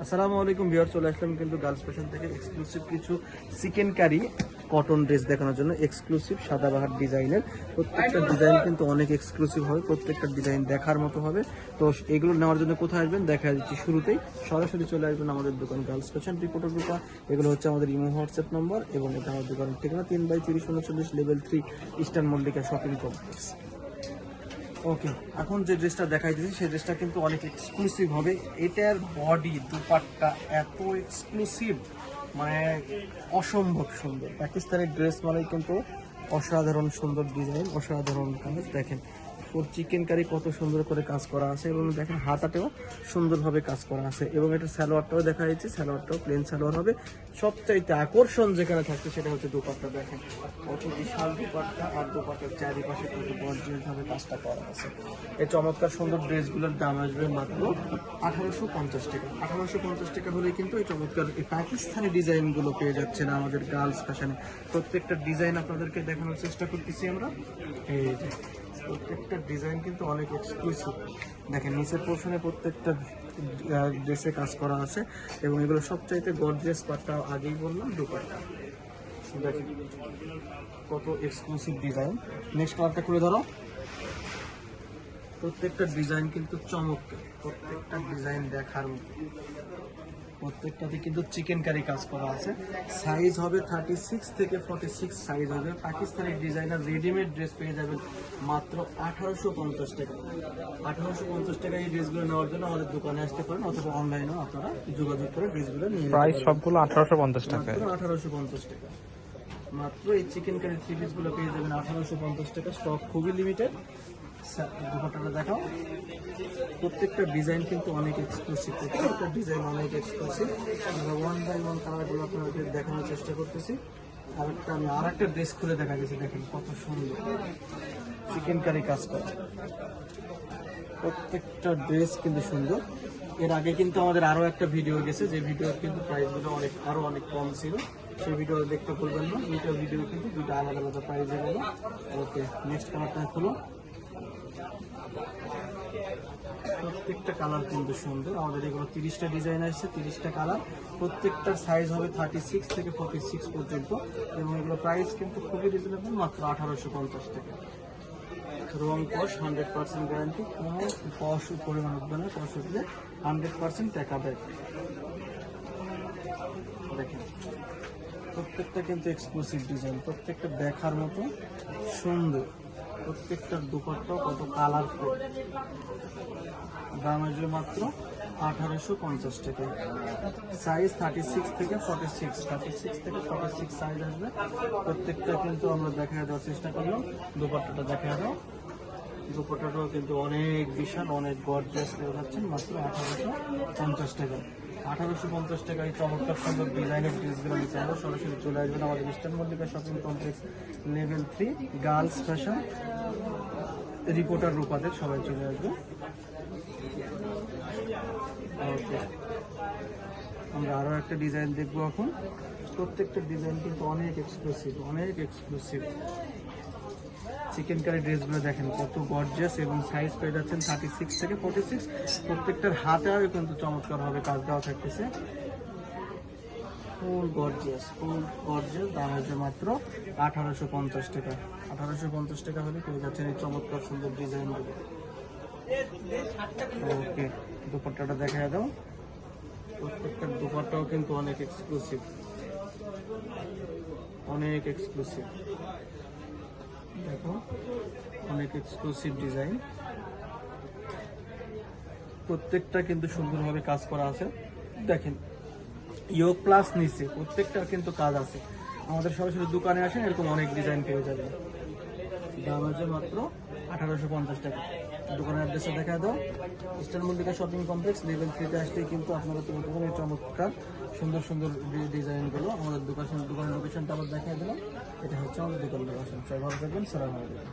আসসালামু আলাইকুম ভিউয়ার, চলে আসলাম কিন্তু গার্লস ফ্যাশন থেকে এক্সক্লুসিভ কিছু চিকেন কারি কটন ড্রেস দেখানোর জন্য। এক্সক্লুসিভ সাদাবাহার ডিজাইনের প্রত্যেকটা ডিজাইন কিন্তু অনেক এক্সক্লুসিভ হবে, প্রত্যেকটা ডিজাইন দেখার মতো হবে। তো এগুলো নেওয়ার জন্য কোথায় আসবেন দেখা দিচ্ছি শুরুতেই। সরাসরি চলে আসবেন আমাদের দোকান গার্লস ফ্যাশন রিপোর্টার গ্রুপা। এগুলো হচ্ছে আমাদের ইমো হোয়াটসঅ্যাপ নম্বর এবং এটা আমাদের দোকানের ঠিকানা 3/30 level 3 eastern Mallika shopping complex. Okay, এখন যে ড্রেসটা দেখাই দিয়েছি সেই ড্রেসটা কিন্তু অনেক এক্সক্লুসিভ হবে। এটার বডি দুপাট্টা এত এক্সক্লুসিভ, মানে অসম্ভব সুন্দর। পাকিস্তানি ড্রেস মানে কিন্তু অসাধারণ সুন্দর ডিজাইন, অসাধারণ কাজ। দেখেন ওর চিকেন কারি কত সুন্দর করে কাজ করা আছে এবং দেখেন হাতাতেও সুন্দরভাবে কাজ করা আছে এবং এটা সালোয়ারটাও দেখা যাচ্ছে, সালোয়ারটাও প্লেন সালোয়ার হবে। সবচাইতে আকর্ষণ যেখানে থাকছে সেটা হচ্ছে দুপাট্টা। দেখেন কত বিশাল দুপাট্টা, আর দুপাট্টার চারিপাশে কত গর্জিয়াসভাবে কাজটা করা আছে। এই চমৎকার সুন্দর ড্রেসগুলোর দাম আসবে মাত্র 1850 টাকা। 1850 টাকা হলে কিন্তু এই চমৎকার এই পাকিস্তানি ডিজাইনগুলো পেয়ে যাচ্ছে না আমাদের গার্লস ফ্যাশনে। প্রত্যেকটা ডিজাইন আপনাদেরকে দেখানোর চেষ্টা করতেছি আমরা। এই যে প্রত্যেকটা ডিজাইন কিন্তু অনেক এক্সক্লুসিভ। দেখেন নিচের পোর্শনে প্রত্যেকটা ড্রেসে কাজ করা আছে এবং এগুলো সবচাইতে গর্জিয়াস পার্টটা আগেই বললাম দুপাট্টা। দেখেন কত এক্সক্লুসিভ ডিজাইন। নেক্সট কালারটা খুলে ধরো। প্রত্যেকটা ডিজাইন কিন্তু চমৎকার, প্রত্যেকটা ডিজাইন দেখার মতো। প্রত্যেকটাতে কিন্তু চিকেন কারি কাজ করা আছে। সাইজ হবে 36 থেকে 46 সাইজ হবে। পাকিস্তানি ডিজাইনার রেডিমেড ড্রেস পেয়ে যাবেন মাত্র 1850 টাকা। 1850 টাকা এই ড্রেসগুলো নেওয়ার জন্য আমাদের দোকানে আসতে পারেন অথবা অনলাইনেও আপনারা যোগাযোগ করে ড্রেসগুলো নিয়ে নিতে প্রাইস পারেন। সবগুলো 1850 টাকা। 1850 টাকা মাত্র। এই চিকেন কারি থ্রি পিসগুলো পেয়ে যাবেন 1850 টাকা। স্টক খুবই লিমিটেড। দুপাট্টাটা দেখাও। প্রত্যেকটা ডিজাইন কিন্তু অনেক এক্সক্লুসিভ, প্রত্যেকটা ডিজাইন অনেক এক্সক্লুসিভ। আমরা ওয়ান বাই ওয়ান কালারগুলো আপনাদের দেখানোর চেষ্টা করতেছি। আমি আর একটা ড্রেস খুলে দেখা গেছে, দেখেন কত সুন্দর চিকেন কারি কাজ করা। প্রত্যেকটা ড্রেস কিন্তু সুন্দর। এর আগে কিন্তু আমাদের আরো একটা ভিডিও গেছে, যে ভিডিওর কিন্তু প্রাইসগুলো অনেক কম ছিল। সেই ভিডিও দেখতে ভুলবেন না। দুইটা ভিডিও কিন্তু দুইটা আলাদা আলাদা প্রাইসে গেল। ওকে, নেক্সট কালারটা খুলো। প্রত্যেকটা কালার কিন্তু সুন্দর। আমাদের এগুলো 30টা ডিজাইন আসছে, 30টা কালার। প্রত্যেকটার সাইজ হবে 36 থেকে 46 পর্যন্ত এবং এগুলো প্রাইস কিন্তু খুবই রিজনেবল, মাত্র 1850 টাকা। রং কস 100% গ্যারান্টি, কোনো কস পরিমাণ উঠবে না। কস উঠলে 100% টাকা ব্যাক। দেখেন প্রত্যেকটা কিন্তু এক্সক্লুসিভ ডিজাইন, প্রত্যেকটা দেখার মতো সুন্দর। প্রত্যেকটার দুপাট্টাও কত কালারফুল। দাম আসবে মাত্র 1850 টাকা। সাইজ 36 থেকে 46, 36 থেকে 46 সাইজ আসবে। প্রত্যেকটা কিন্তু আমরা দেখা দেওয়ার চেষ্টা করলাম। দুপাট্টাটা দেখা দাও। দুপাট্টাটাও কিন্তু অনেক বিশাল, অনেক গর্জিয়াস পেয়ে যাচ্ছেন মাত্র 1850 টাকা। 1850 টাকা এই চমৎকার সুন্দর ডিজাইনের ড্রেসগুলো নিতে হবে সরাসরি চলে আসবেন আমাদের eastern Mallika shopping complex level 3 girls fashion reporter রূপাতে। সবাই চলে আসবে। ওকে, আমরা আরও একটা ডিজাইন দেখবো এখন। প্রত্যেকটা ডিজাইন কিন্তু অনেক এক্সক্লুসিভ, অনেক এক্সক্লুসিভ। চিকেন কারি ড্রেসগুলো দেখেন কত গর্জিয়াস এবং সাইজ পেয়ে যাচ্ছেন 36 থেকে 46। প্রত্যেকটার হাতেও কিন্তু চমৎকারভাবে কাজ দেওয়া থাকতেছে। ফুল গর্জিয়াস, দাম হচ্ছে মাত্র 1850 টাকা। 1850 টাকা হলে পেয়ে যাচ্ছেন এই চমৎকার সুন্দর ডিজাইনগুলো। ওকে, দুপাট্টাটা দেখা দাও। প্রত্যেকটা দুপাট্টাও কিন্তু অনেক এক্সক্লুসিভ, অনেক এক্সক্লুসিভ। দেখো অনেক এক্সক্লুসিভ ডিজাইন। প্রত্যেকটা কিন্তু সুন্দরভাবে কাজ করা আছে। দেখেন ইয়োগ প্লাস নিচে প্রত্যেকটার কিন্তু কাজ আছে। আমাদের সরাসরি দোকানে আসেন, এরকম অনেক ডিজাইন পেয়ে যাবেন। দাম আছে মাত্র 1850 টাকা। দোকানের অ্যাড্রেসে দেখা দাও। Eastern Mallika shopping complex level 3-তে আসলেই কিন্তু আপনারা পেয়ে যাবেন এই চমৎকার সুন্দর সুন্দর ডিজাইনগুলো। আমাদের দোকানের লোকেশনটা আবার দেখা দিলাম। এটা হচ্ছে আমাদের দোকান লোকেশন। সবাই ভালো থাকবেন। সালাম আলাইকুম।